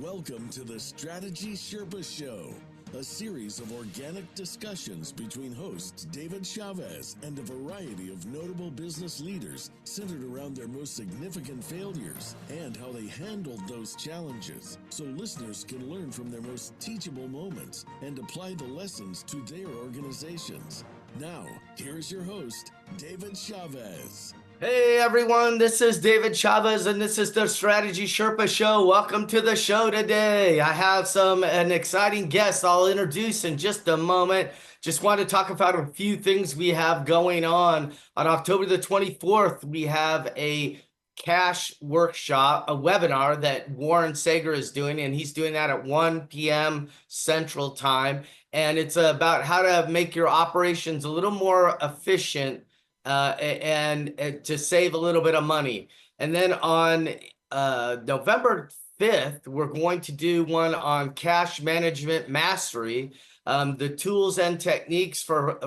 Welcome to the Strategy Sherpa Show, a series of organic discussions between hosts David Chavez and a variety of notable business leaders centered around their most significant failures and how they handled those challenges, so listeners can learn from their most teachable moments and apply the lessons to their organizations. Now, here's your host, David Chavez. Hey everyone, this is David Chavez and this is the Strategy Sherpa Show. Welcome to the show today. I have an exciting guest I'll introduce in just a moment. Just want to talk about a few things we have going on. On October the 24th, we have a cash workshop, a webinar that Warren Sager is doing, and he's doing that at 1 p.m. Central Time. And it's about how to make your operations a little more efficient and to save a little bit of money. And then on November 5th, we're going to do one on cash management mastery, the tools and techniques for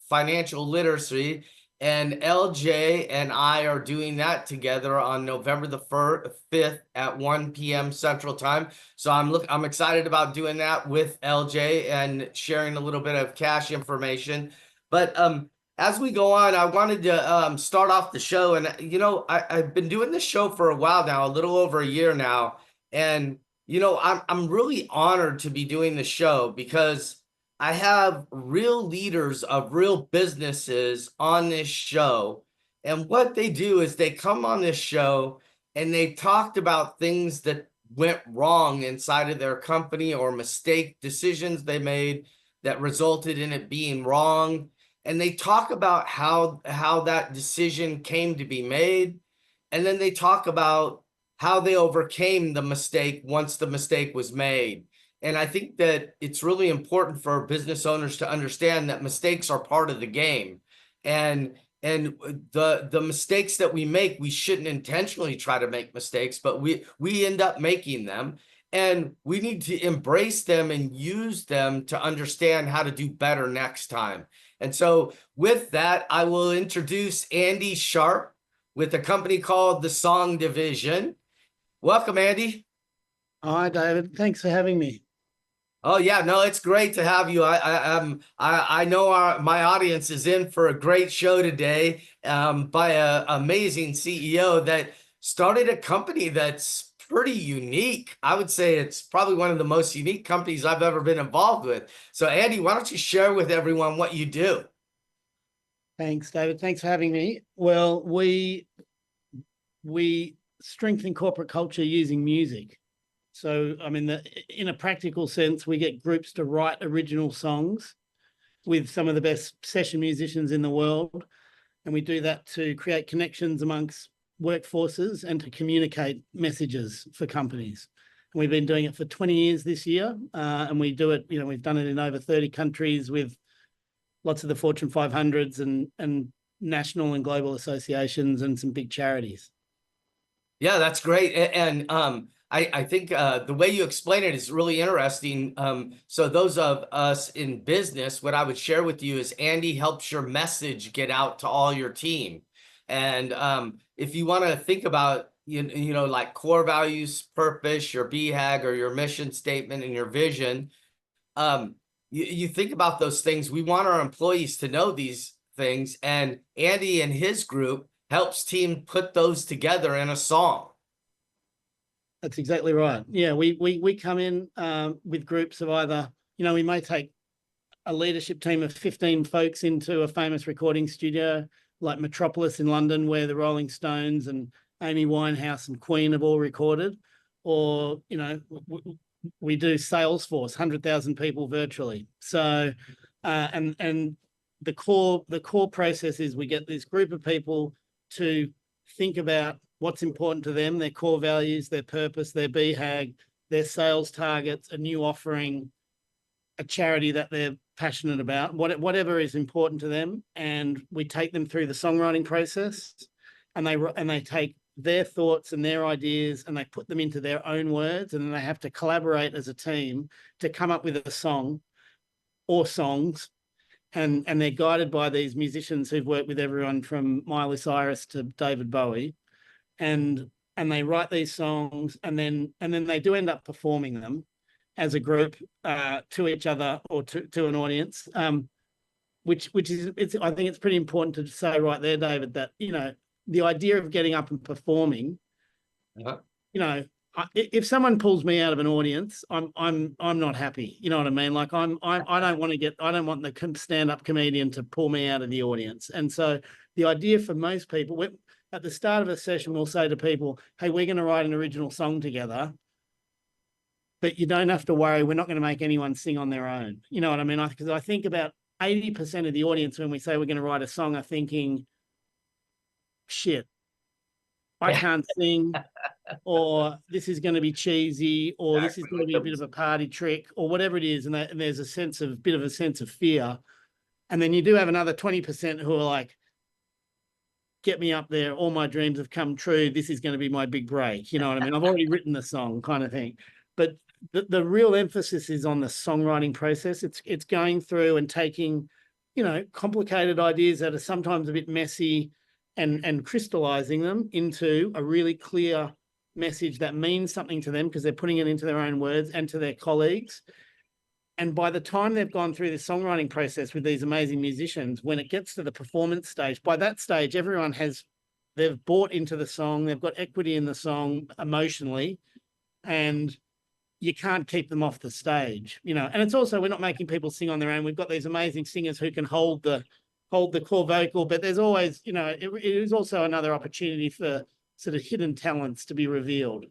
financial literacy. And LJ and I are doing that together on November the 5th at 1 p.m. Central Time. So I'm excited about doing that with LJ and sharing a little bit of cash information. But as we go on, I wanted to start off the show. And, I've been doing this show for a while now, a little over a year now. And, I'm really honored to be doing the show because I have real leaders of real businesses on this show. And what they do is they come on this show and they talked about things that went wrong inside of their company or mistake decisions they made that resulted in it being wrong. And they talk about how that decision came to be made. And then they talk about how they overcame the mistake once the mistake was made. And I think that it's really important for business owners to understand that mistakes are part of the game. And the mistakes that we make, we shouldn't intentionally try to make mistakes, but we end up making them. And we need to embrace them and use them to understand how to do better next time. And so with that, I will introduce Andy Sharpe with a company called the Song Division. Welcome, Andy. Hi, David. Thanks for having me. Oh yeah, no, it's great to have you. I know my audience is in for a great show today by an amazing CEO that started a company that's pretty unique. I would say it's probably one of the most unique companies I've ever been involved with. So Andy, why don't you share with everyone what you do? Thanks, David. Thanks for having me. Well, we strengthen corporate culture using music. So, I mean, in a practical sense, we get groups to write original songs with some of the best session musicians in the world. And we do that to create connections amongst workforces and to communicate messages for companies. And we've been doing it for 20 years this year. And we do it, we've done it in over 30 countries with lots of the Fortune 500s and national and global associations and some big charities. Yeah, that's great. And I think the way you explain it is really interesting. So those of us in business, what I would share with you is Andy helps your message get out to all your team. And if you want to think about, like core values, purpose, your BHAG or your mission statement and your vision, you think about those things. We want our employees to know these things. And Andy and his group helps team put those together in a song. That's exactly right. Yeah, we come in with groups of either, we may take a leadership team of 15 folks into a famous recording studio like Metropolis in London, where the Rolling Stones and Amy Winehouse and Queen have all recorded. Or, we do Salesforce, 100,000 people virtually. So, and the core process is we get this group of people to think about what's important to them, their core values, their purpose, their BHAG, their sales targets, a new offering, a charity that they're passionate about, whatever is important to them. And we take them through the songwriting process, and they take their thoughts and their ideas and they put them into their own words, and then they have to collaborate as a team to come up with a song or songs. And they're guided by these musicians who've worked with everyone from Miley Cyrus to David Bowie. And and they write these songs, and then they do end up performing them as a group to each other or to an audience. Which is, I think it's pretty important to say right there, David, that, you know, the idea of getting up and performing, you know, if someone pulls me out of an audience, I'm not happy. You know what I mean? Like I don't want the stand-up comedian to pull me out of the audience. And so the idea for most people, at the start of a session, we'll say to people, hey, we're going to write an original song together, but you don't have to worry. We're not going to make anyone sing on their own. You know what I mean? Because I think about 80% of the audience, when we say we're going to write a song, are thinking, shit, I can't sing, or this is going to be cheesy, or this is going to be a bit of a party trick, or whatever it is. And there's a bit of a sense of fear. And then you do have another 20% who are like, get me up there. All my dreams have come true. This is going to be my big break. You know what I mean? I've already written the song, kind of thing. But the real emphasis is on the songwriting process. It's going through and taking, you know, complicated ideas that are sometimes a bit messy, and crystallizing them into a really clear message that means something to them, because they're putting it into their own words and to their colleagues. And by the time they've gone through the songwriting process with these amazing musicians, when it gets to the performance stage, by that stage, they've bought into the song, they've got equity in the song emotionally, and you can't keep them off the stage, you know. And it's also, we're not making people sing on their own. We've got these amazing singers who can hold the core vocal, but there's always, you know, it is also another opportunity for sort of hidden talents to be revealed.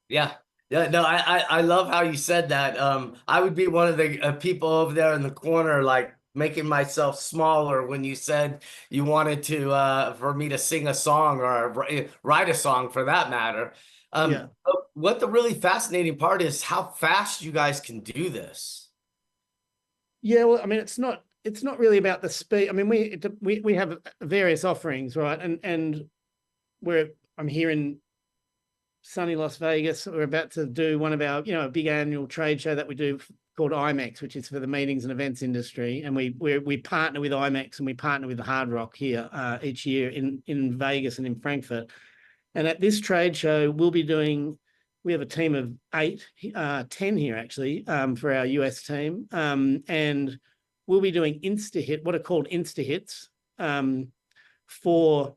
Yeah. Yeah, no, I love how you said that. I would be one of the people over there in the corner, like making myself smaller when you said you wanted to for me to sing a song, or write a song for that matter. Yeah. What the really fascinating part is how fast you guys can do this. Yeah, well, I mean, it's not really about the speed. I mean, we have various offerings, right? And I'm here in sunny Las Vegas. We're about to do one of our, you know, a big annual trade show that we do called IMEX, which is for the meetings and events industry. And we partner with IMEX, and we partner with the Hard Rock here each year in Vegas and in Frankfurt. And at this trade show, we have a team of 10 here actually, for our US team. And we'll be doing what are called Insta hits, for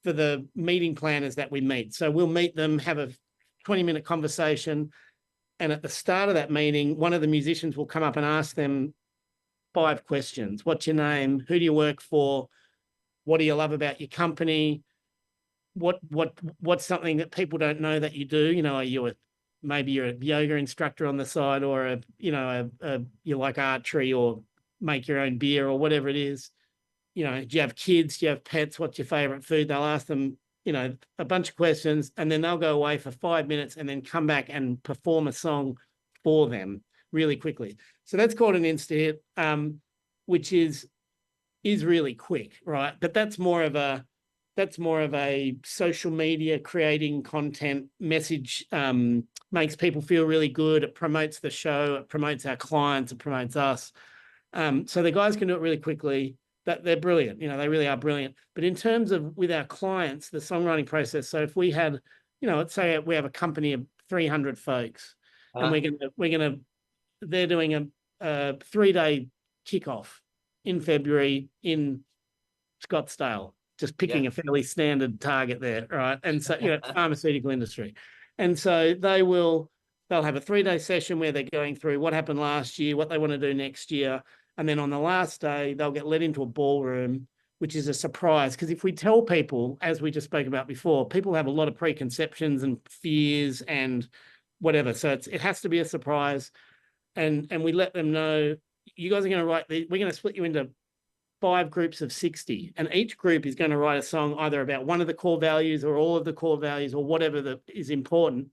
the meeting planners that we meet. So we'll meet them, have a 20-minute conversation, and at the start of that meeting, one of the musicians will come up and ask them 5 questions. What's your name? Who do you work for? What do you love about your company? What's something that people don't know that you do? You know, maybe you're a yoga instructor on the side, or you like archery, or make your own beer, or whatever it is. You know, do you have kids? Do you have pets? What's your favorite food? They'll ask them, you know, a bunch of questions, and then they'll go away for 5 minutes and then come back and perform a song for them really quickly. So that's called an Insta hit, which is really quick, right? But that's more of a social media creating content message, makes people feel really good. It promotes the show, it promotes our clients, it promotes us. So the guys can do it really quickly. That they're brilliant, you know, they really are brilliant. But in terms of with our clients, the songwriting process, so if we had, you know, let's say we have a company of 300 folks, and they're doing a 3-day kickoff in February in Scottsdale, just picking a fairly standard target there, right? And so, you know, pharmaceutical industry. And so they'll have a 3-day session where they're going through what happened last year, what they want to do next year. And then on the last day, they'll get led into a ballroom, which is a surprise. Because if we tell people, as we just spoke about before, people have a lot of preconceptions and fears and whatever. So it has to be a surprise. And we let them know, you guys are going to we're going to split you into 5 groups of 60. And each group is going to write a song either about one of the core values or all of the core values or whatever that is important.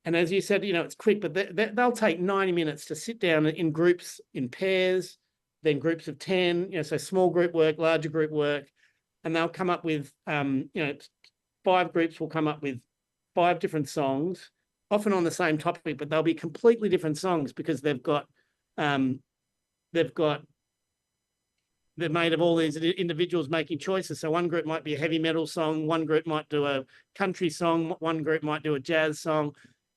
And as you said, you know, it's quick, but they'll take 90 minutes to sit down in groups, in pairs, then groups of 10, you know, so small group work, larger group work, and they'll come up with, you know, 5 groups will come up with 5 different songs, often on the same topic, but they'll be completely different songs because they've got they're made of all these individuals making choices. So one group might be a heavy metal song, one group might do a country song, one group might do a jazz song,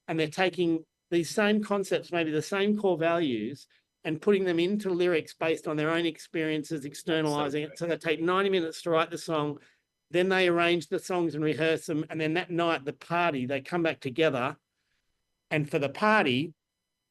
and they're taking these same concepts, maybe the same core values, and putting them into lyrics based on their own experiences, externalizing it. So they take 90 minutes to write the song, then they arrange the songs and rehearse them, and then that night, the party, they come back together, and for the party,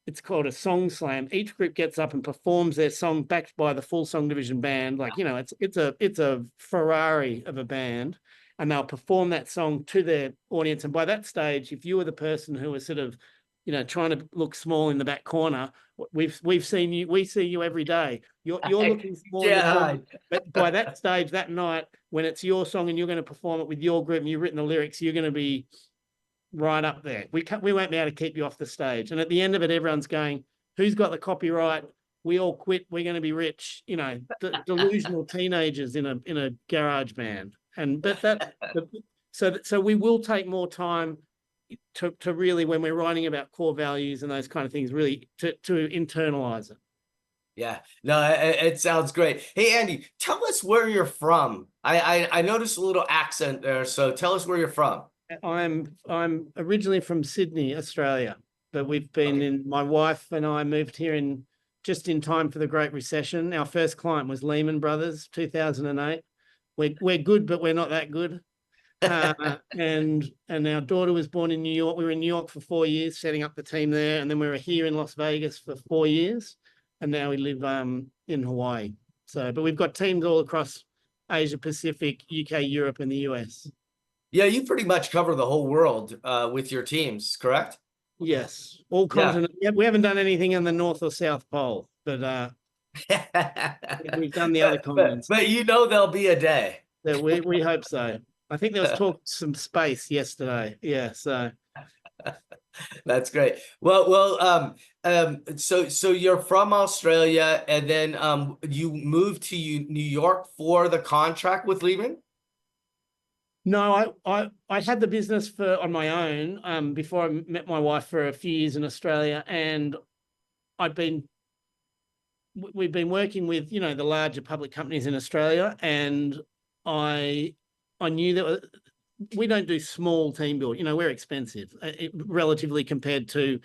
it's called a song slam. Each group gets up and performs their song backed by the full song division band. Like, you know, it's a Ferrari of a band, and they'll perform that song to their audience. And by that stage, if you were the person who was sort of, you know, trying to look small in the back corner, we see you every day. You're looking small in the corner. But by that stage, that night, when it's your song and you're going to perform it with your group and you've written the lyrics, you're going to be right up there. We won't be able to keep you off the stage. And at the end of it, everyone's going, who's got the copyright? We all quit. We're going to be rich. You know, delusional teenagers in a garage band. And so we will take more time to really, when we're writing about core values and those kind of things, really to internalize it. Yeah, no, it sounds great. Hey, Andy, tell us where you're from. I noticed a little accent there, so tell us where you're from. I'm originally from Sydney, Australia, but we've been in. My wife and I moved here just in time for the Great Recession. Our first client was Lehman Brothers, 2008. We're good, but we're not that good. And our daughter was born in New York. We were in New York for 4 years, setting up the team there, and then we were here in Las Vegas for 4 years, and now we live in Hawaii. So, but we've got teams all across Asia Pacific, UK, Europe, and the US. Yeah, you pretty much cover the whole world with your teams, correct? Yes, all continents. Yeah. We haven't done anything in the North or South Pole, but we've done the other continents. But you know there'll be a day. Yeah, we hope so. I think there was talk some space yesterday. Yeah, so that's great. Well, so you're from Australia, and then you moved to New York for the contract with Lehman? No, I had the business on my own before I met my wife for a few years in Australia, and we've been working with, you know, the larger public companies in Australia, and I knew that we don't do small team build. You know, we're expensive relatively compared to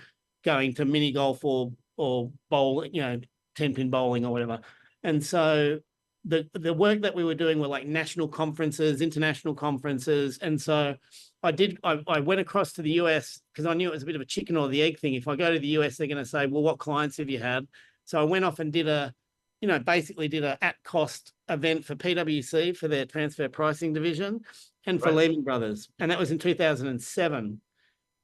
going to mini golf or bowling, you know, 10-pin bowling or whatever. And so the work that we were doing were like national conferences, international conferences. And so I went across to the US because I knew it was a bit of a chicken or the egg thing. If I go to the US, they're going to say, well, what clients have you had? So I went off and basically did a at-cost event for PwC for their transfer pricing division and for Lehman Brothers. And that was in 2007.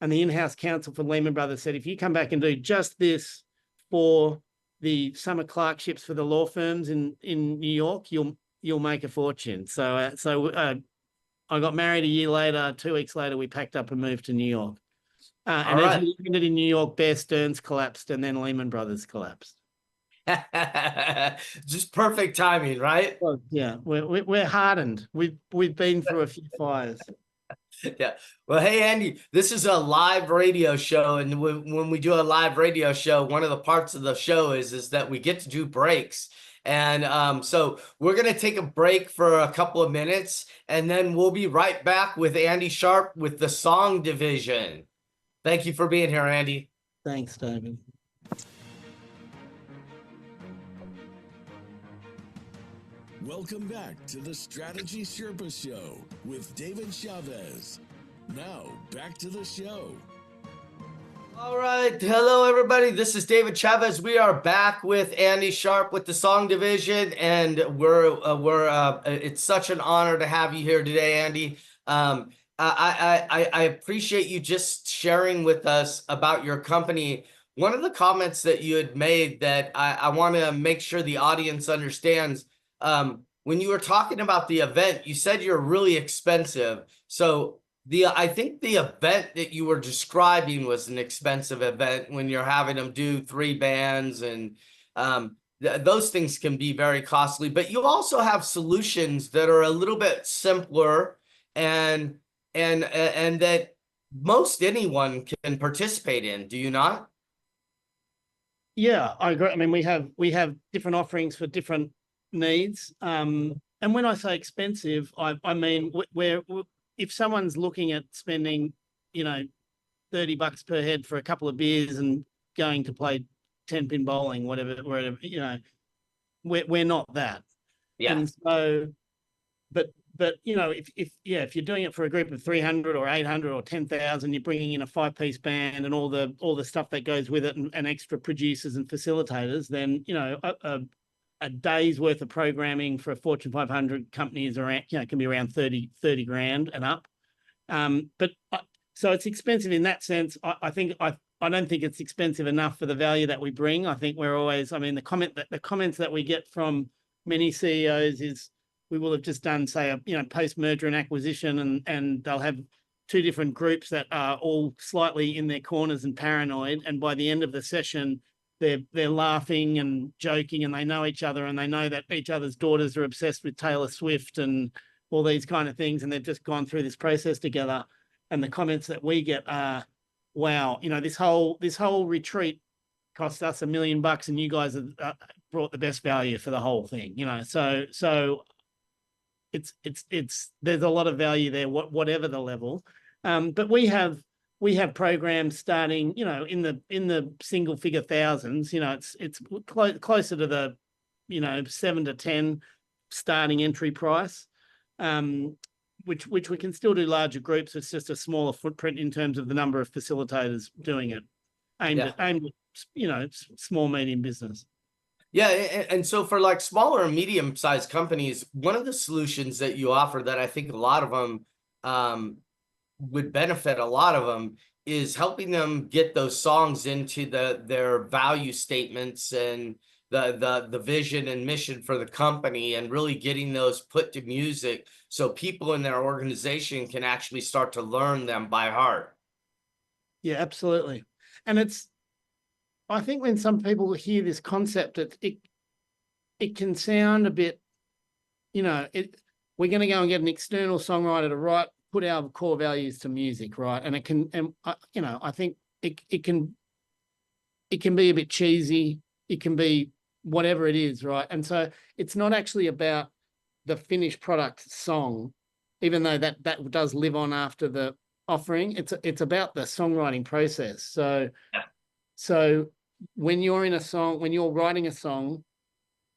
And the in-house counsel for Lehman Brothers said, if you come back and do just this for the summer clerkships for the law firms in New York, you'll make a fortune. So I got married a year later. 2 weeks later, we packed up and moved to New York. As we landed in New York, Bear Stearns collapsed and then Lehman Brothers collapsed. Just perfect timing, right? Well, yeah, we're hardened. We've been through a few fires. Yeah. Well, hey, Andy, this is a live radio show. And when we do a live radio show, one of the parts of the show is that we get to do breaks. And so we're going to take a break for a couple of minutes, and then we'll be right back with Andy Sharpe with the song division. Thank you for being here, Andy. Thanks, David. Welcome back to the Strategy Sherpa Show with David Chavez. Now, back to the show. All right. Hello, everybody. This is David Chavez. We are back with Andy Sharpe with the song division, and it's such an honor to have you here today, Andy. I appreciate you just sharing with us about your company. One of the comments that you had made that I want to make sure the audience understands, when you were talking about the event, you said you're really expensive. So I think the event that you were describing was an expensive event when you're having them do 3 bands, and those things can be very costly. But you also have solutions that are a little bit simpler and that most anyone can participate in. Do you not? Yeah, I agree. I mean, we have different offerings for different needs. And when I say expensive, I mean where if someone's looking at spending, $30 per head for a couple of beers and going to play 10-pin bowling, whatever, we're not that. Yeah. And so, but if you're doing it for a group of 300 or 800 or 10,000, you're bringing in a 5-piece band and all the stuff that goes with it, and extra producers and facilitators, then a day's worth of programming for a Fortune 500 company is around, can be around 30 grand and up. So it's expensive in that sense. I don't think it's expensive enough for the value that we bring. I think we're always, the comments that we get from many CEOs is, we will have just done, say, a post-merger and acquisition, and they'll have two different groups that are all slightly in their corners and paranoid. And by the end of the session, they're laughing and joking, and they know each other, and they know that each other's daughters are obsessed with Taylor Swift and all these kind of things, and they've just gone through this process together. And the comments that we get are, "Wow, this whole retreat cost us $1 million, and you guys have brought the best value for the whole thing." So it's there's a lot of value there, whatever the level. But we have programs starting, in the single figure thousands. It's closer to the 7 to 10 starting entry price, which we can still do larger groups. It's just a smaller footprint in terms of the number of facilitators doing it, aimed at small medium business. Yeah, and so for like smaller and medium-sized companies, one of the solutions that you offer that I think a lot of them would benefit a lot of them is helping them get those songs into their value statements and the vision and mission for the company, and really getting those put to music so people in their organization can actually start to learn them by heart. Yeah, absolutely. And I think when some people hear this concept, it can sound a bit, we're going to go and get an external songwriter to put our core values to music, right? And I think it can be a bit cheesy. It can be whatever it is, right? And so it's not actually about the finished product song, even though that does live on after the offering. It's about the songwriting process. So when you're writing a song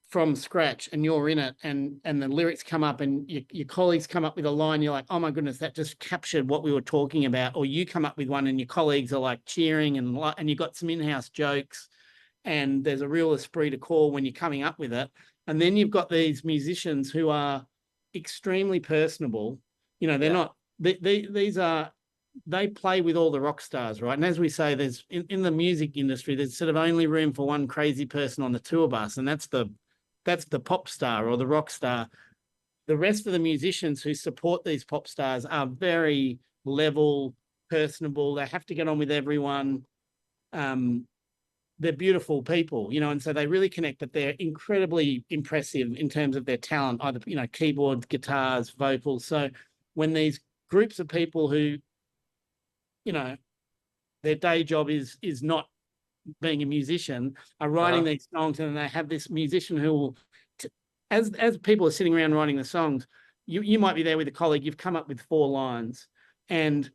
from scratch and you're in it, and the lyrics come up and your colleagues come up with a line, you're like, "Oh my goodness, that just captured what we were talking about." Or you come up with one and your colleagues are like cheering, and you've got some in-house jokes, and there's a real esprit de corps when you're coming up with it. And then you've got these musicians who are extremely personable. They're not, they play with all the rock stars, right? And as we say, there's in the music industry, there's sort of only room for one crazy person on the tour bus, and that's the pop star or the rock star. The rest of the musicians who support these pop stars are very level, personable. They have to get on with everyone. They're beautiful people, and so they really connect, but they're incredibly impressive in terms of their talent, either, keyboards, guitars, vocals. So when these groups of people who, their day job is not being a musician, are writing these songs, and they have this musician who will, as people are sitting around writing the songs, you might be there with a colleague, you've come up with 4 lines, and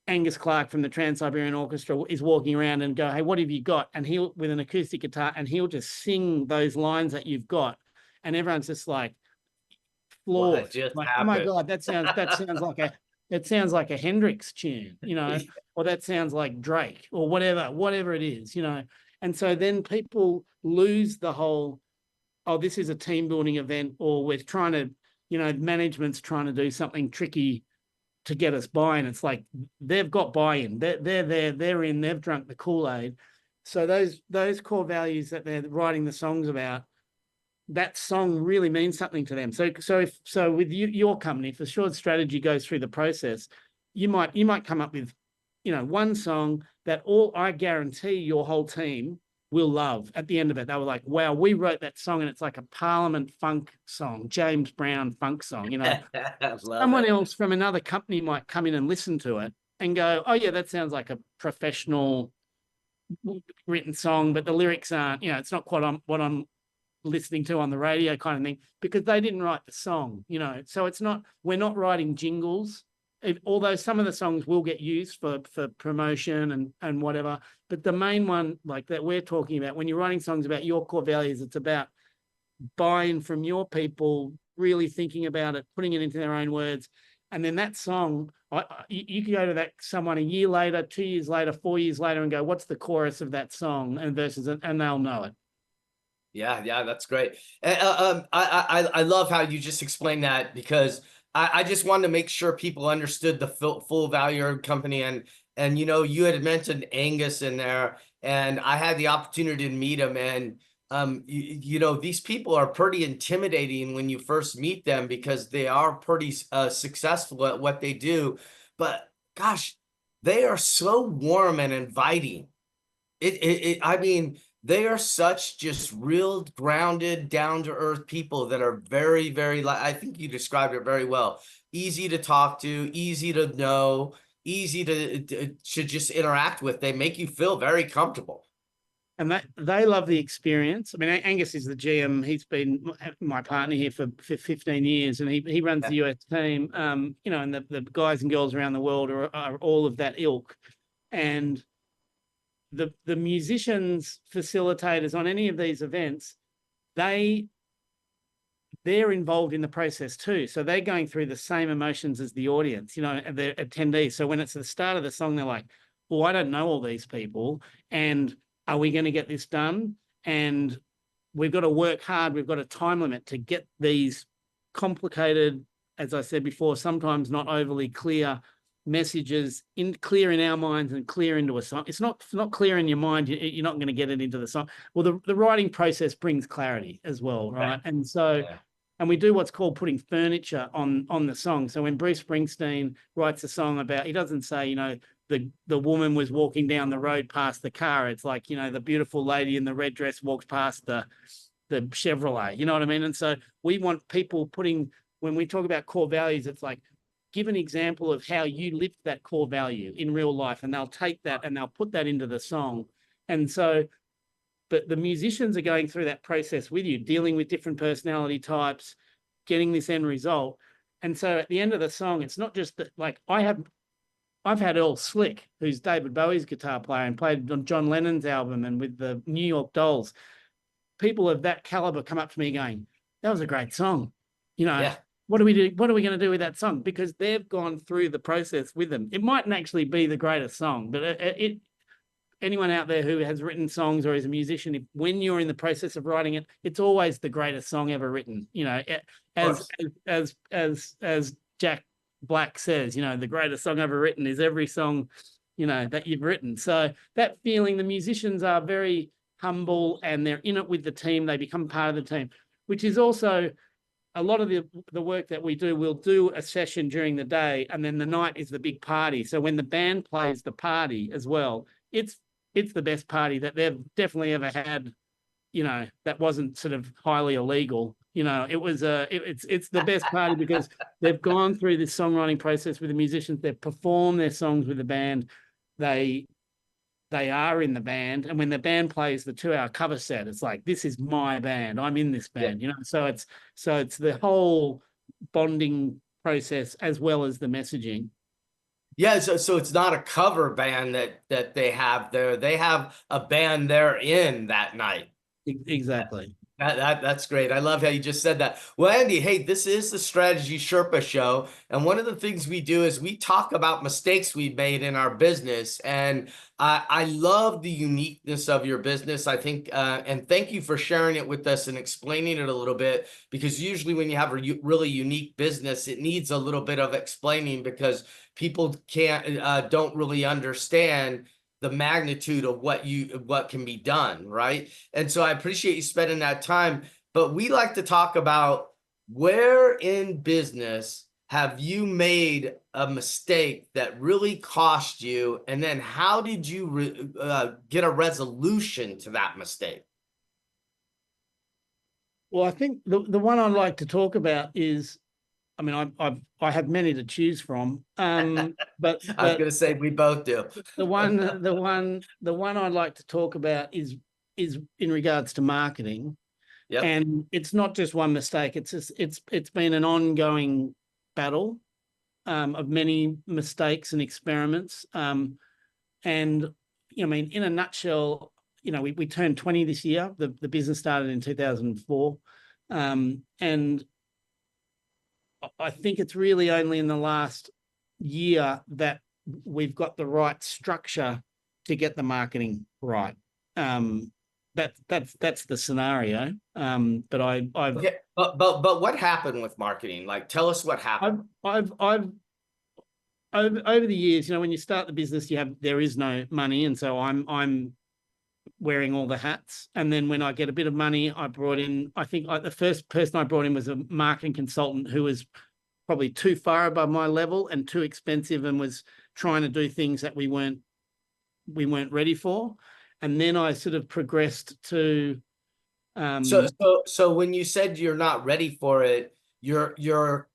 Angus Clark from the Trans-Siberian Orchestra is walking around and go, "Hey, what have you got?" And he'll, with an acoustic guitar, and he'll just sing those lines that you've got, and everyone's just like floored. Like, "Oh my God, that sounds like a Hendrix tune, or that sounds like Drake, or whatever it is, And so then people lose the whole, "Oh, this is a team building event," or we're trying to, management's trying to do something tricky to get us buy-in. It's like they've got buy-in. They're there, they're in, they've drunk the Kool-Aid. So those core values that they're writing the songs about, that song really means something to them. So with your company, if Assured Strategy goes through the process, you might come up with, one song that I guarantee your whole team will love. At the end of it, they were like, "Wow, we wrote that song, and it's like a Parliament funk song, James Brown funk song." Someone else from another company might come in and listen to it and go, "Oh yeah, that sounds like a professional written song, but the lyrics aren't, it's not quite what I'm listening to on the radio kind of thing, because they didn't write the song, you know. So it's not, we're not writing jingles, although some of the songs will get used for promotion and whatever. But the main one, like that we're talking about, when you're writing songs about your core values, it's about buying from your people, really thinking about it, putting it into their own words. And then that song, you can go to that someone a year later, 2 years later, 4 years later, and go, what's the chorus of that song and verses, and they'll know it. Yeah, that's great. I love how you just explained that, because I just wanted to make sure people understood the full value of the company. And you know, you had mentioned Angus in there, and I had the opportunity to meet him. And you know, these people are pretty intimidating when you first meet them, because they are pretty successful at what they do. But gosh, they are so warm and inviting. I mean, they are such just real grounded, down to earth people that are very, very, I think you described it very well. Easy to talk to, easy to know, easy to just interact with. They make you feel very comfortable. And that they love the experience. I mean, Angus is the GM. He's been my partner here for 15 years, and he runs the US team. You know, and the guys and girls around the world are all of that ilk. And the musicians, facilitators on any of these events, they're involved in the process too. So they're going through the same emotions as the audience, you know, the attendees. So when it's the start of the song, they're like, well, I don't know all these people, and are we going to get this done? And we've got to work hard. We've got a time limit to get these complicated, as I said before, sometimes not overly clear messages clear in our minds and clear into a song. It's not clear in your mind, you're not going to get it into the song. Well, the writing process brings clarity as well, right? And so, and we do what's called putting furniture on the song. So when Bruce Springsteen writes a song about, he doesn't say, you know, the woman was walking down the road past the car. It's like, you know, the beautiful lady in the red dress walked past the Chevrolet, you know what I mean? And so we want people when we talk about core values, it's like, give an example of how you lived that core value in real life, and they'll take that and they'll put that into the song. And so, but the musicians are going through that process with you, dealing with different personality types, getting this end result. And so at the end of the song, it's not just that, like, I've had Earl Slick, who's David Bowie's guitar player and played on John Lennon's album and with the New York Dolls. People of that caliber come up to me going, that was a great song. You know, what do we do? What are we going to do with that song? Because they've gone through the process with them. It mightn't actually be the greatest song, but anyone out there who has written songs or is a musician, when you're in the process of writing it, it's always the greatest song ever written. You know, as Jack Black says, you know, the greatest song ever written is every song, you know, that you've written. So that feeling, the musicians are very humble and they're in it with the team. They become part of the team, which is also a lot of the work that we do. We'll do a session during the day, and then the night is the big party. So when the band plays the party as well, it's the best party that they've definitely ever had, you know, that wasn't sort of highly illegal. You know, it was it's the best party because they've gone through this songwriting process with the musicians. They've performed their songs with the band. They are in the band, and when the band plays the 2-hour cover set, it's like, this is my band. I'm in this band, you know. So it's the whole bonding process as well as the messaging. Yeah, so it's not a cover band that they have there. They have a band they're in that night. Exactly. That's great. I love how you just said that. Well, Andy, hey, this is the Strategy Sherpa Show. And one of the things we do is we talk about mistakes we've made in our business. And I love the uniqueness of your business. I think, and thank you for sharing it with us and explaining it a little bit, because usually when you have a really unique business, it needs a little bit of explaining because people don't really understand the magnitude of what can be done, right? And so I appreciate you spending that time. But we like to talk about, where in business have you made a mistake that really cost you, and then how did you get a resolution to that mistake? Well, I think the one I'd like to talk about is, I mean, I have many to choose from, but I was going to say we both do. the one I'd like to talk about is in regards to marketing, Yep. And it's not just one mistake. It's been an ongoing battle of many mistakes and experiments. And I mean, in a nutshell, we turned 20 this year. The business started in 2004. And I think it's really only in the last year that we've got the right structure to get the marketing right. That's the scenario. But I've Okay. But what happened with marketing? Like, tell us what happened. I've over the years, when you start the business, there is no money, and so I'm wearing all the hats. And then when I get a bit of money, I brought in. I think the first person I brought in was a marketing consultant who was probably too far above my level and too expensive, and was trying to do things that we weren't ready for. And then I sort of progressed to. So when you said you're not ready for it, your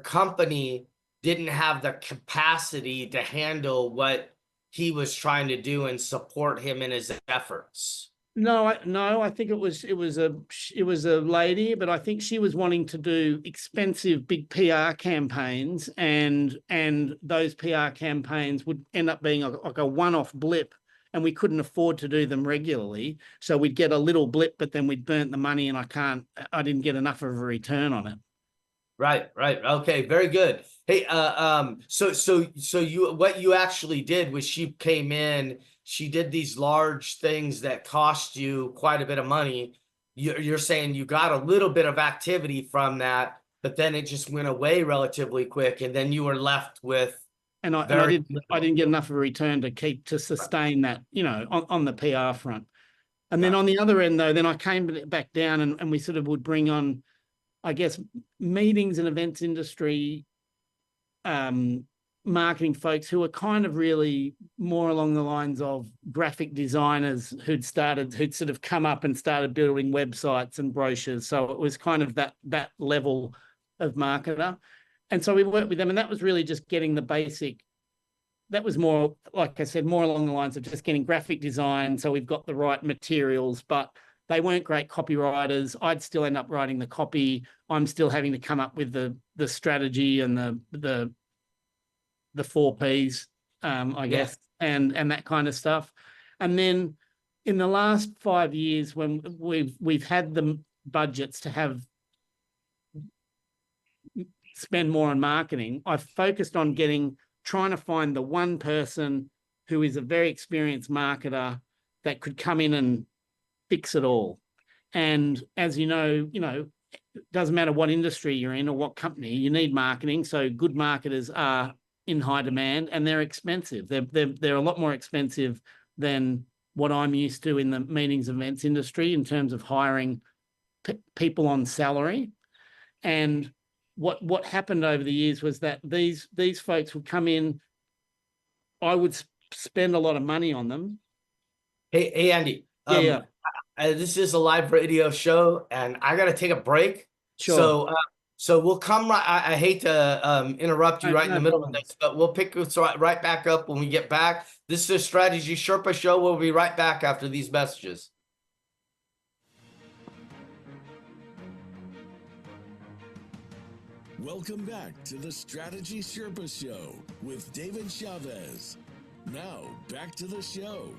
company didn't have the capacity to handle what he was trying to do and support him in his efforts. No, I think it was a lady, but I think she was wanting to do expensive big PR campaigns, and those PR campaigns would end up being like a one-off blip, and we couldn't afford to do them regularly. So we'd get a little blip, but then we'd burnt the money, and I didn't get enough of a return on it. Right. Okay, very good. Hey, so what you actually did was she came in, she did these large things that cost you quite a bit of money. You're saying you got a little bit of activity from that, but then it just went away relatively quick, and then you were left with. And I didn't get enough of a return to sustain that, on the PR front. And then on the other end, though, then I came back down, and we sort of would bring on, I guess, meetings and events industry marketing folks who were kind of really more along the lines of graphic designers who'd sort of come up and started building websites and brochures. So it was kind of that level of marketer. And so we worked with them, and that was really just getting the basic. That was more, like I said, more along the lines of just getting graphic design. So we've got the right materials, but they weren't great copywriters. I'd still end up writing the copy. I'm still having to come up with the strategy and the 4 Ps, I guess, and that kind of stuff. And then in the last 5 years, when we've had the budgets to spend more on marketing, I've focused on trying to find the one person who is a very experienced marketer that could come in and fix it all. And as you know, it doesn't matter what industry you're in or what company, you need marketing. So good marketers are in high demand, and they're expensive. They're a lot more expensive than what I'm used to in the meetings events industry in terms of hiring people on salary. And what happened over the years was that these folks would come in. I would spend a lot of money on them. Hey Andy. This is a live radio show, and I got to take a break. Sure. So we'll come. I hate to interrupt you right in the middle of this, but we'll pick this right back up when we get back. This is Strategy Sherpa Show. We'll be right back after these messages. Welcome back to the Strategy Sherpa Show with David Chavez. Now, back to the show.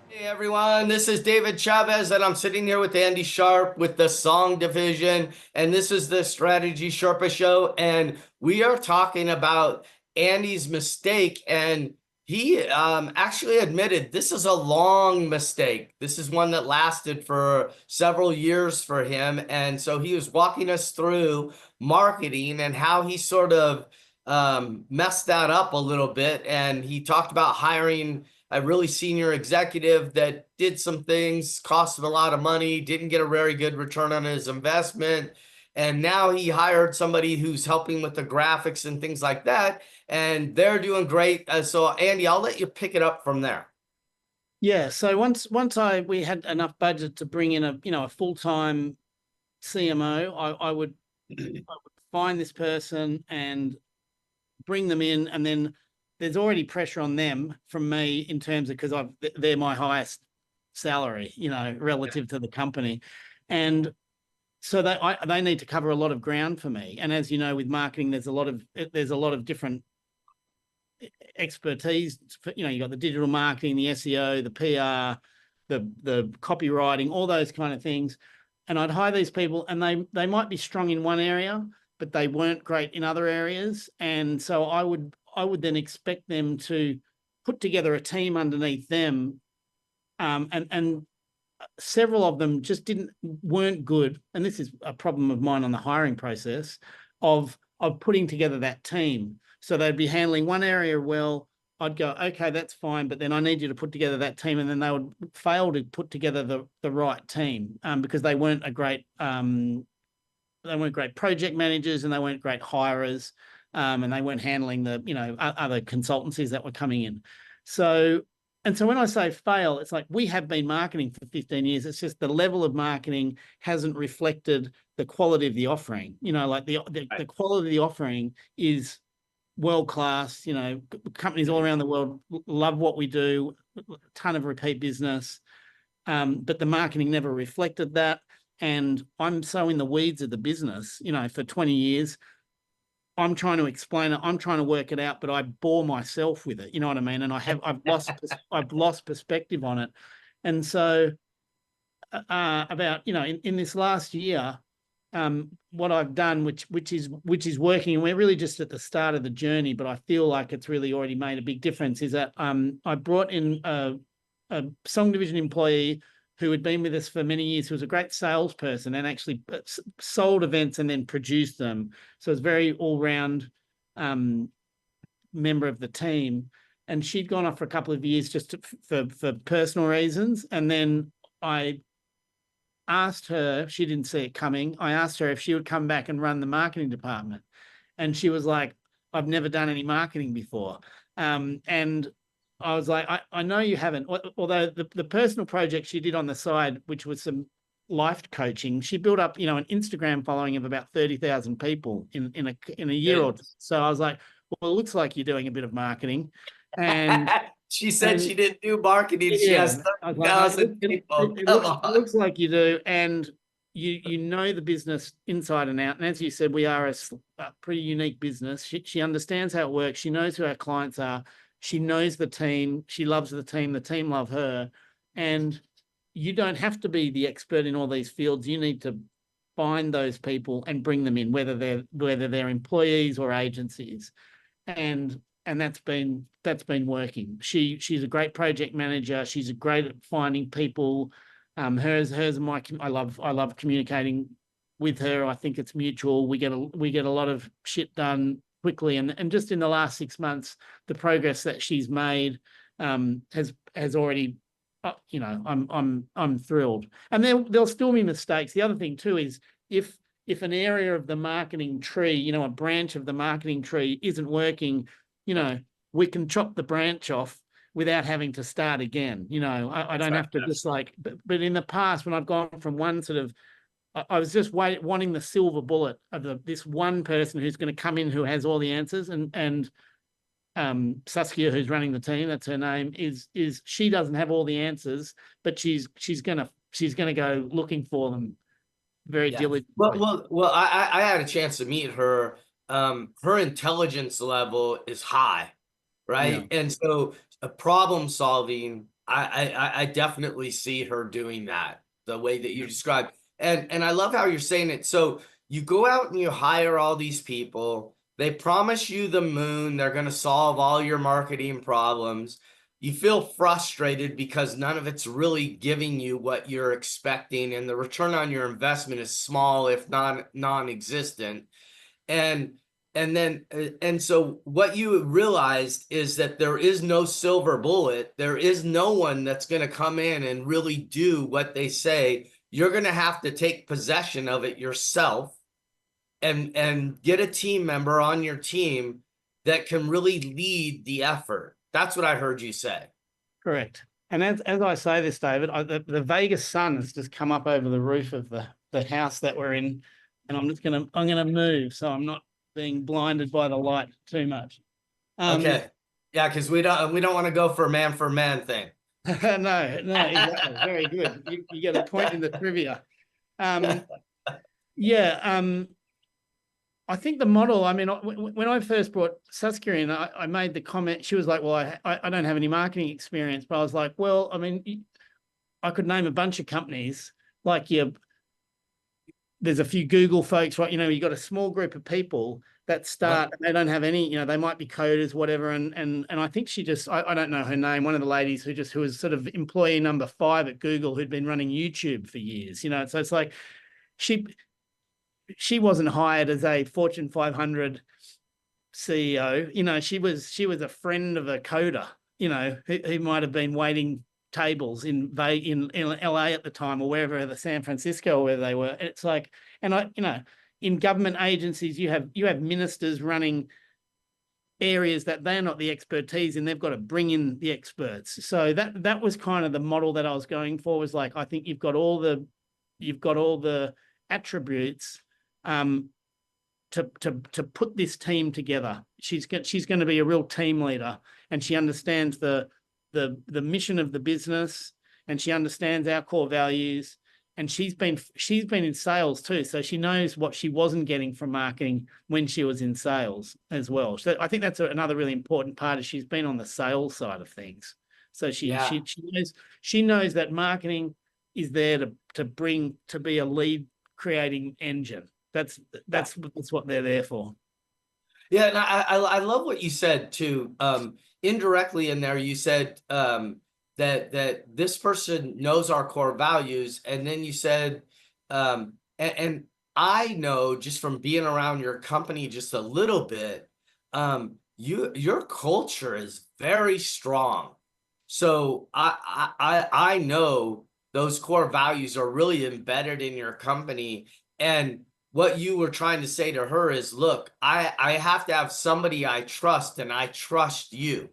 Hey everyone, this is David Chavez, and I'm sitting here with Andy Sharpe with the Song Division, and this is the Strategy Sherpa Show, and we are talking about Andy's mistake, and he actually admitted this is a long mistake. This is one that lasted for several years for him, and so he was walking us through marketing and how he sort of messed that up a little bit, and he talked about hiring a really senior executive that did some things, cost him a lot of money, didn't get a very good return on his investment. And now he hired somebody who's helping with the graphics and things like that. And they're doing great. So Andy, I'll let you pick it up from there. Yeah. So once we had enough budget to bring in a full-time CMO, I would find this person and bring them in, and then there's already pressure on them from me in terms of, because they're my highest salary, relative to the company. And so they need to cover a lot of ground for me. And as you know, with marketing, there's a lot of different expertise. You got the digital marketing, the SEO, the PR, the copywriting, all those kind of things. And I'd hire these people, and they might be strong in one area, but they weren't great in other areas. And so I would then expect them to put together a team underneath them, and several of them just weren't good. And this is a problem of mine on the hiring process of putting together that team. So they'd be handling one area well. I'd go, okay, that's fine, but then I need you to put together that team, and then they would fail to put together the right team, because they weren't great project managers, and they weren't great hirers, and they weren't handling the other consultancies that were coming in. So when I say fail, it's like, we have been marketing for 15 years. It's just the level of marketing hasn't reflected the quality of the offering. Like the quality of the offering is world-class. Companies all around the world love what we do, a ton of repeat business, but the marketing never reflected that. And I'm so in the weeds of the business, for 20 years, I'm trying to explain it, I'm trying to work it out, but I bore myself with it. You know what I mean? And I've lost perspective on it. And so about, in this last year, what I've done, which is working, and we're really just at the start of the journey, but I feel like it's really already made a big difference, is that I brought in a Song Division employee who had been with us for many years, who was a great salesperson and actually sold events and then produced them. So it's very all-round member of the team. And she'd gone off for a couple of years just for personal reasons. And then I asked her, she didn't see it coming, I asked her if she would come back and run the marketing department. And she was like, I've never done any marketing before. And I was like, I know you haven't, although the personal project she did on the side, which was some life coaching, she built up, an Instagram following of about 30,000 people in a year or two. So I was like, well, it looks like you're doing a bit of marketing. And she said she didn't do marketing. She has 30,000 people. It looks like you do. And you know the business inside and out. And as you said, we are a pretty unique business. She understands how it works. She knows who our clients are. She knows the team. She loves the team love her. And you don't have to be the expert in all these fields. You need to find those people and bring them in, whether they're employees or agencies. And that's been working. She's a great project manager. She's great at finding people. Hers and my, I love communicating with her. I think it's mutual. We get a lot of shit done quickly, and just in the last 6 months, the progress that she's made has already, I'm thrilled. And there'll still be mistakes. The other thing too is if an area of the marketing tree, a branch of the marketing tree isn't working, we can chop the branch off without having to start again. I don't have to just but in the past, when I've gone from one sort of, I was just wanting the silver bullet of this one person who's going to come in who has all the answers, and Saskia, who's running the team, that's her name, is she doesn't have all the answers, but she's gonna go looking for them very diligently. Well, I had a chance to meet her. Her intelligence level is high, right? Yeah. And so problem solving, I definitely see her doing that the way that you described. And I love how you're saying it. So you go out and you hire all these people. They promise you the moon. They're going to solve all your marketing problems. You feel frustrated because none of it's really giving you what you're expecting, and the return on your investment is small, if not non-existent. And so what you realized is that there is no silver bullet. There is no one that's going to come in and really do what they say. You're going to have to take possession of it yourself and get a team member on your team that can really lead the effort. That's what I heard you say. Correct. And as I say this, David, the Vegas sun has just come up over the roof of the house that we're in, and I'm going to move so I'm not being blinded by the light too much. Okay. Yeah, because we don't want to go for man thing. No, exactly. Very good. You get a point in the trivia. Yeah. I think the model, I mean, when I first brought Saskia in, I made the comment, she was like, well, I don't have any marketing experience, but I was like, well, I mean, I could name a bunch of companies like there's a few Google folks, right? You got a small group of people that start, they don't have any, they might be coders, whatever. And I think she just, I don't know her name, one of the ladies who was sort of employee number 5 at Google, who'd been running YouTube for years, so it's like she wasn't hired as a Fortune 500 CEO. She was a friend of a coder, who might have been waiting tables in LA at the time, or wherever, the San Francisco, or where they were. It's like, and in government agencies, you have ministers running areas that they're not the expertise in. They've got to bring in the experts. So that was kind of the model that I was going for, was like, I think you've got all the attributes to put this team together. She's going to be a real team leader, and she understands the mission of the business, and she understands our core values, and she's been in sales too, so she knows what she wasn't getting from marketing when she was in sales as well. So I think that's another really important part, is she's been on the sales side of things. So she knows that marketing is there to be a lead creating engine. That's what they're there for. Yeah, and I love what you said too. Indirectly in there, you said that this person knows our core values, and then you said, and I know just from being around your company just a little bit, your culture is very strong. So I know those core values are really embedded in your company. And what you were trying to say to her is, look, I have to have somebody I trust, and I trust you.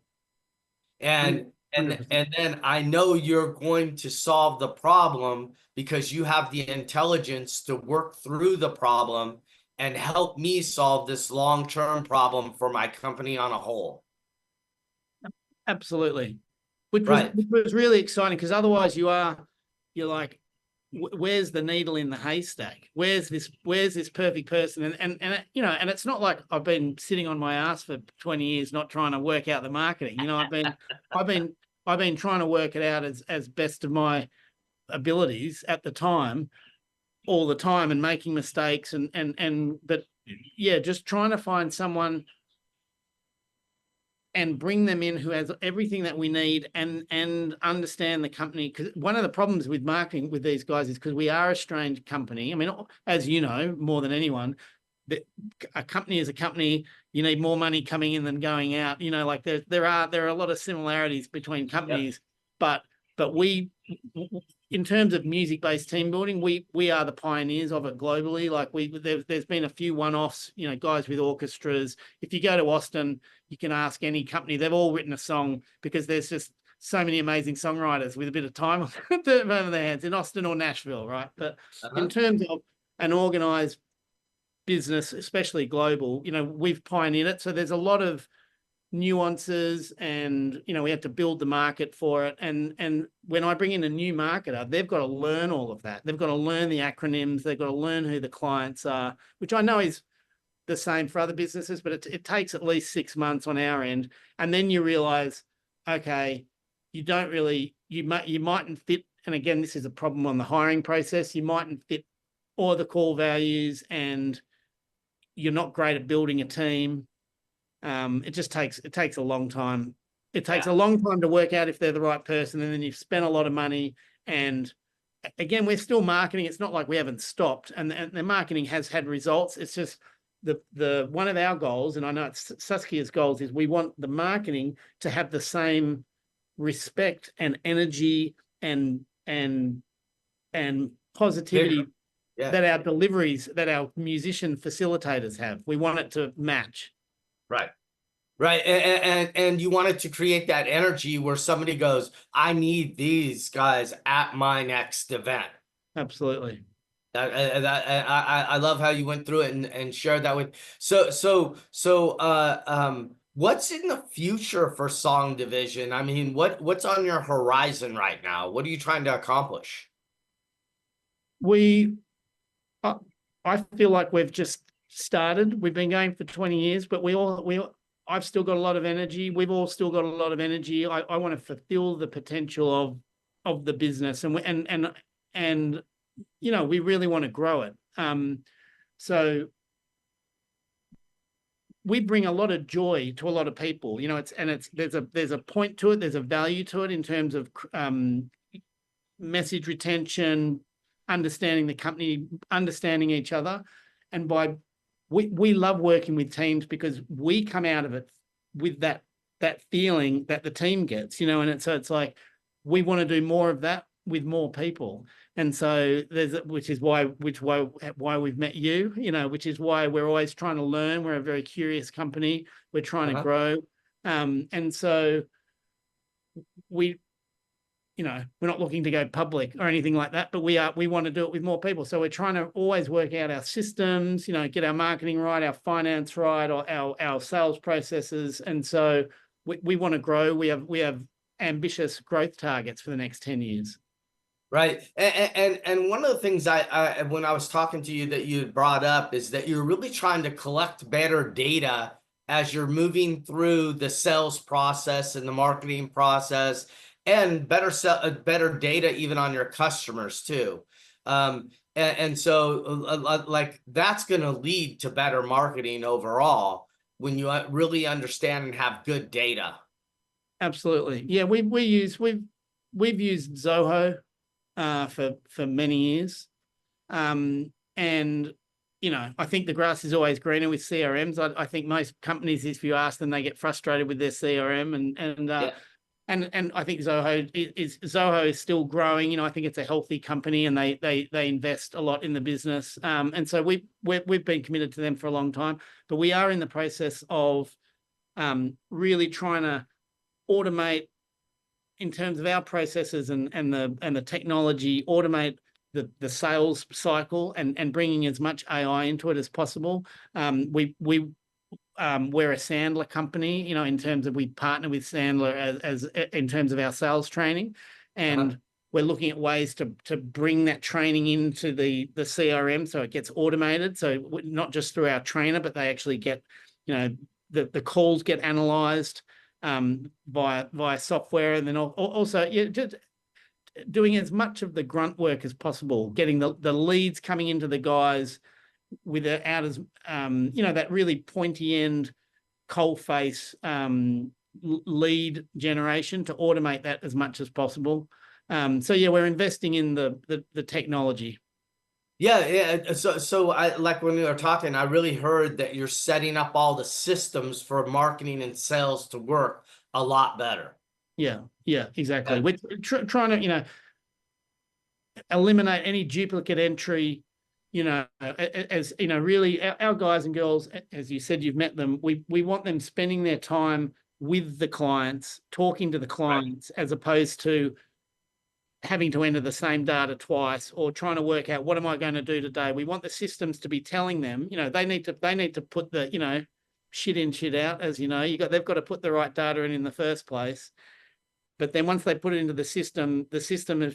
And then I know you're going to solve the problem because you have the intelligence to work through the problem and help me solve this long-term problem for my company on a whole. Absolutely. Which was really exciting, because otherwise you're like, where's the needle in the haystack? Where's this perfect person? And it's not like I've been sitting on my ass for 20 years not trying to work out the marketing. I've been trying to work it out as best of my abilities at the time, all the time, and making mistakes, but yeah, just trying to find someone and bring them in who has everything that we need and understand the company. Because one of the problems with marketing with these guys is, because we are a strange company. I mean, as you know, more than anyone, a company is a company. You need more money coming in than going out. Like there are a lot of similarities between companies, but we, in terms of music-based team building, we are the pioneers of it globally. Like there's been a few one-offs, guys with orchestras. If you go to Austin, you can ask any company, they've all written a song, because there's just so many amazing songwriters with a bit of time on their hands in Austin or Nashville, right? But in terms of an organized business, especially global, we've pioneered it. So there's a lot of nuances, and we have to build the market for it. And when I bring in a new marketer, they've got to learn all of that. They've got to learn the acronyms. They've got to learn who the clients are, which I know is the same for other businesses, but it takes at least 6 months on our end. And then you realize, okay, you mightn't fit. And again, this is a problem on the hiring process. You mightn't fit all the core values, and you're not great at building a team. It takes a long time. It takes a long time to work out if they're the right person. And then you've spent a lot of money. And again, we're still marketing. It's not like we haven't stopped, and the marketing has had results. It's just the one of our goals, and I know it's Saskia's goals, is we want the marketing to have the same respect and energy and positivity that our deliveries, that our musician facilitators have. We want it to match. Right. And you want it to create that energy where somebody goes, I need these guys at my next event. Absolutely. I love how you went through it and shared that with. What's in the future for Song Division? I mean, what's on your horizon right now? What are you trying to accomplish? We, I feel like we've just started. We've been going for 20 years, but I've still got a lot of energy. We've all still got a lot of energy. I want to fulfill the potential of the business, and you know, we really want to grow it. So we bring a lot of joy to a lot of people. You know, there's a point to it. There's a value to it in terms of message retention, understanding the company, understanding each other, and we love working with teams because we come out of it with that feeling that the team gets, you know, and it's like we want to do more of that with more people. And so which is why we've met you, you know, which is why we're always trying to learn. We're a very curious company. We're trying to grow. And so we, you know, we're not looking to go public or anything like that, but we want to do it with more people. So we're trying to always work out our systems, you know, get our marketing right, our finance right, or our sales processes. And so we want to grow. We have ambitious growth targets for the next 10 years. Right. And one of the things I when I was talking to you that you had brought up is that you're really trying to collect better data as you're moving through the sales process and the marketing process, and better data even on your customers too. And so like that's going to lead to better marketing overall when you really understand and have good data. Absolutely. Yeah, we've used Zoho for many years. And, you know, I think the grass is always greener with CRMs. I think most companies, if you ask them, they get frustrated with their CRM, and I think Zoho is still growing. You know, I think it's a healthy company, and they invest a lot in the business. And so we've been committed to them for a long time, but we are in the process of really trying to automate, in terms of our processes and the technology, automate the sales cycle and bringing as much AI into it as possible. We're a Sandler company, you know, in terms of we partner with Sandler as in terms of our sales training, and we're looking at ways to bring that training into the CRM so it gets automated. So not just through our trainer, but they actually get, you know, the calls get analyzed via software, and then also just doing as much of the grunt work as possible, getting the leads coming into the guys without as you know, that really pointy end coal face lead generation, to automate that as much as possible. So yeah, we're investing in the technology. Yeah. So I, like when we were talking, I really heard that you're setting up all the systems for marketing and sales to work a lot better. Yeah, exactly. We're trying to, you know, eliminate any duplicate entry, you know, as you know, really our guys and girls, as you said, you've met them. We want them spending their time with the clients, talking to the clients, as opposed to having to enter the same data twice or trying to work out, what am I going to do today? We want the systems to be telling them, you know, they need to put the, you know, shit in, shit out, as you know, they've got to put the right data in the first place. But then once they put it into the system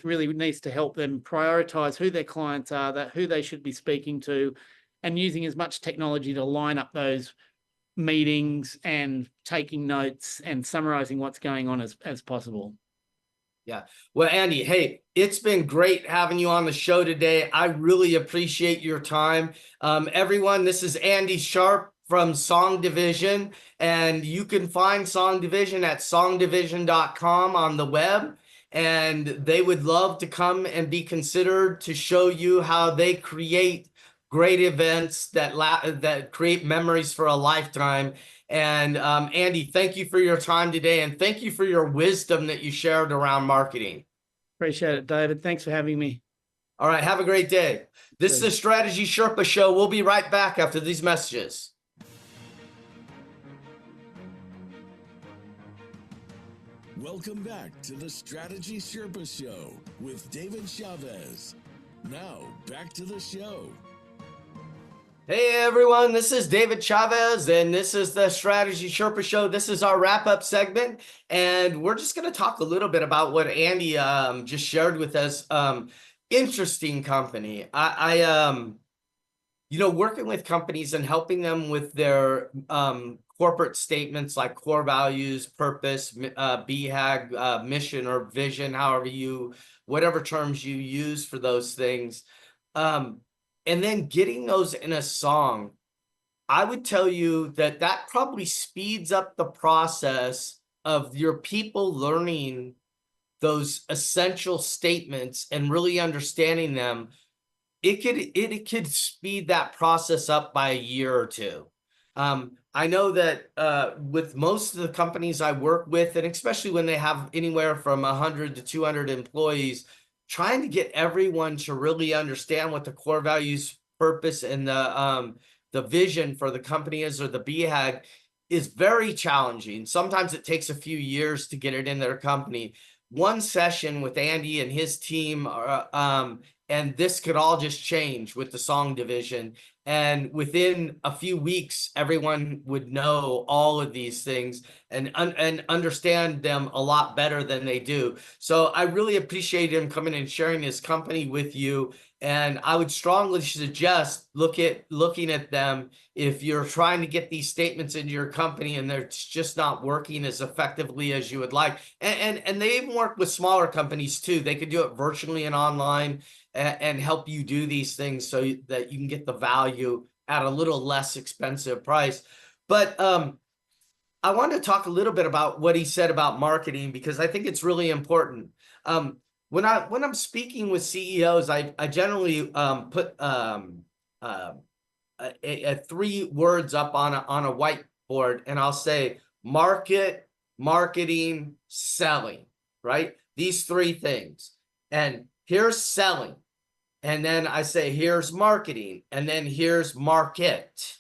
really needs to help them prioritize who their clients are, who they should be speaking to, and using as much technology to line up those meetings and taking notes and summarizing what's going on as possible. Yeah. Well, Andy, hey, it's been great having you on the show today. I really appreciate your time. Everyone, this is Andy Sharpe from Song Division, and you can find Song Division at songdivision.com on the web, and they would love to come and be considered to show you how they create great events that create memories for a lifetime. And Andy, thank you for your time today, and thank you for your wisdom that you shared around marketing. Appreciate it, David. Thanks for having me. All right, have a great day. This is the Strategy Sherpa Show. We'll be right back after these messages. Welcome back to the Strategy Sherpa Show with David Chavez. Now, back to the show. Hey everyone, this is David Chavez, and this is the Strategy Sherpa Show. This is our wrap-up segment, and we're just going to talk a little bit about what Andy just shared with us. Interesting company. Working with companies and helping them with their corporate statements like core values, purpose, BHAG, mission or vision, whatever terms you use for those things. And then getting those in a song, I would tell you that that probably speeds up the process of your people learning those essential statements and really understanding them. It could speed that process up by a year or two. I know that with most of the companies I work with, and especially when they have anywhere from 100 to 200 employees, trying to get everyone to really understand what the core values, purpose, and the vision for the company is, or the BHAG, is very challenging. Sometimes it takes a few years to get it in their company. One session with Andy and his team, and this could all just change with the song division. And within a few weeks, everyone would know all of these things and understand them a lot better than they do. So I really appreciate him coming and sharing his company with you. And I would strongly suggest looking at them if you're trying to get these statements into your company and they're just not working as effectively as you would like. And they even work with smaller companies too. They could do it virtually and online and help you do these things so that you can get the value at a little less expensive price. But I want to talk a little bit about what he said about marketing, because I think it's really important. When I'm speaking with CEOs, I generally put three words up on a whiteboard, and I'll say market, marketing, selling, right? These three things. And here's selling. And then I say, here's marketing. And then here's market.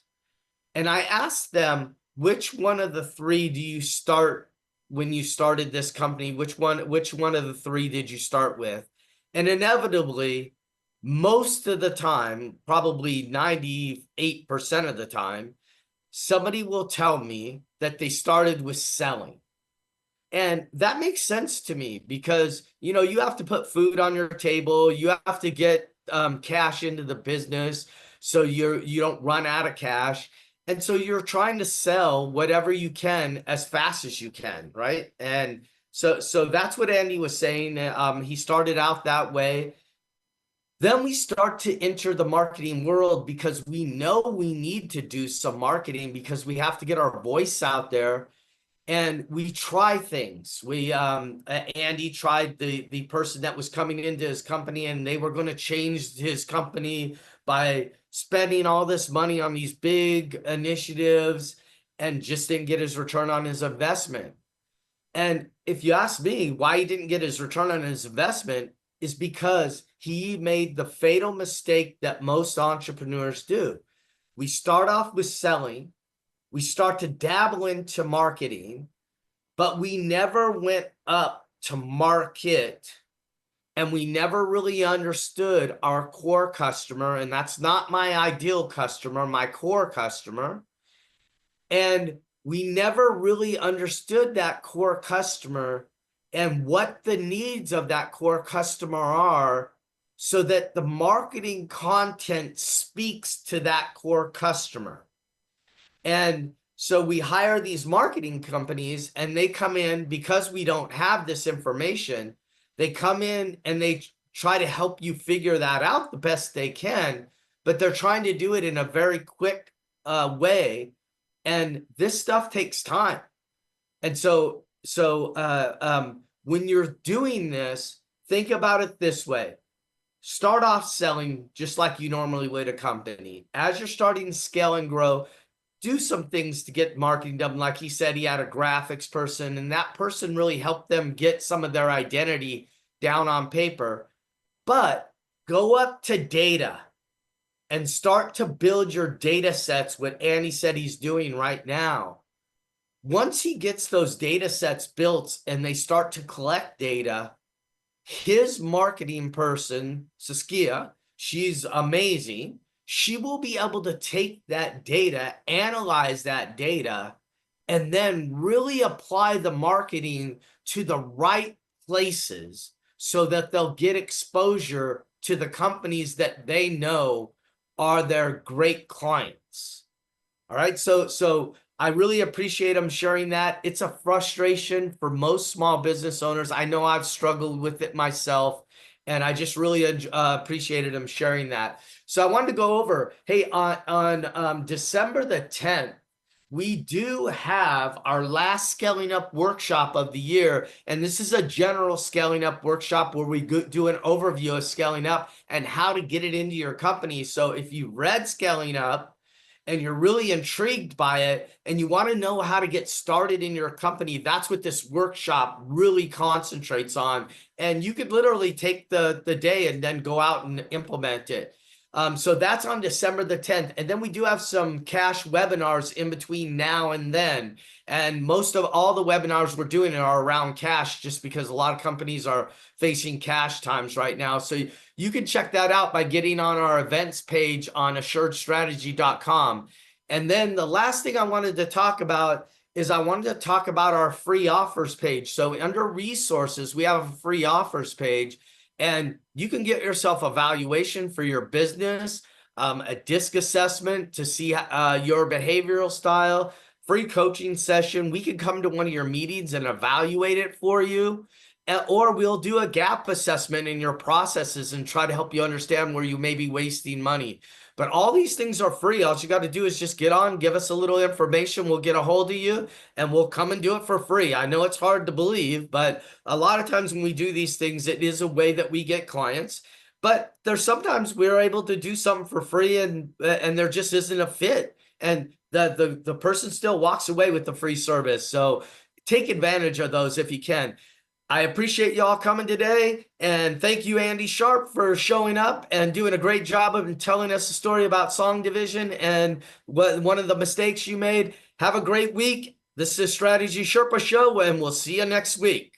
And I asked them, which one of the three do you start when you started this company? Which one of the three did you start with? And inevitably, most of the time, probably 98% of the time, somebody will tell me that they started with selling. And that makes sense to me because, you have to put food on your table. You have to get cash into the business so you don't run out of cash. And so you're trying to sell whatever you can as fast as you can, right? And so that's what Andy was saying. He started out that way. Then we start to enter the marketing world because we know we need to do some marketing because we have to get our voice out there. And we try things. Andy tried the person that was coming into his company, and they were going to change his company by spending all this money on these big initiatives and just didn't get his return on his investment. And if you ask me why he didn't get his return on his investment, is because he made the fatal mistake that most entrepreneurs do. We start off with selling. We start to dabble into marketing, but we never went up to market, and we never really understood our core customer. And that's not my ideal customer, my core customer. And we never really understood that core customer and what the needs of that core customer are, so that the marketing content speaks to that core customer. And so we hire these marketing companies, and they come in because we don't have this information. They come in and they try to help you figure that out the best they can, but they're trying to do it in a very quick way. And this stuff takes time. And so when you're doing this, think about it this way. Start off selling just like you normally would a company. As you're starting to scale and grow, do some things to get marketing done. Like he said, he had a graphics person, and that person really helped them get some of their identity down on paper. But go up to data and start to build your data sets, what Andy said he's doing right now. Once he gets those data sets built and they start to collect data, his marketing person, Saskia, she's amazing. she will be able to take that data, analyze that data, and then really apply the marketing to the right places so that they'll get exposure to the companies that they know are their great clients. All right. So I really appreciate them sharing that. It's a frustration for most small business owners. I know I've struggled with it myself, and I just really appreciated them sharing that. So I wanted to go over, hey, on December the 10th, we do have our last scaling up workshop of the year. And this is a general scaling up workshop where we do an overview of scaling up and how to get it into your company. So if you read Scaling Up and you're really intrigued by it and you want to know how to get started in your company, that's what this workshop really concentrates on. And you could literally take the day and then go out and implement it. So that's on December the 10th. And then we do have some cash webinars in between now and then. And most of all the webinars we're doing are around cash, just because a lot of companies are facing cash times right now. So you can check that out by getting on our events page on assuredstrategy.com. And then the last thing I wanted to talk about is I wanted to talk about our free offers page. So under resources, we have a free offers page. And you can get yourself a valuation for your business, a DISC assessment to see your behavioral style, free coaching session. We can come to one of your meetings and evaluate it for you. Or we'll do a gap assessment in your processes and try to help you understand where you may be wasting money. But all these things are free. All you got to do is just get on, give us a little information. We'll get a hold of you and we'll come and do it for free. I know it's hard to believe, but a lot of times when we do these things, it is a way that we get clients. But there's sometimes we're able to do something for free and there just isn't a fit. And the person still walks away with the free service. So take advantage of those if you can. I appreciate y'all coming today, and thank you, Andy Sharpe, for showing up and doing a great job of telling us a story about Song Division and one of the mistakes you made. Have a great week. This is Strategy Sherpa Show, and we'll see you next week.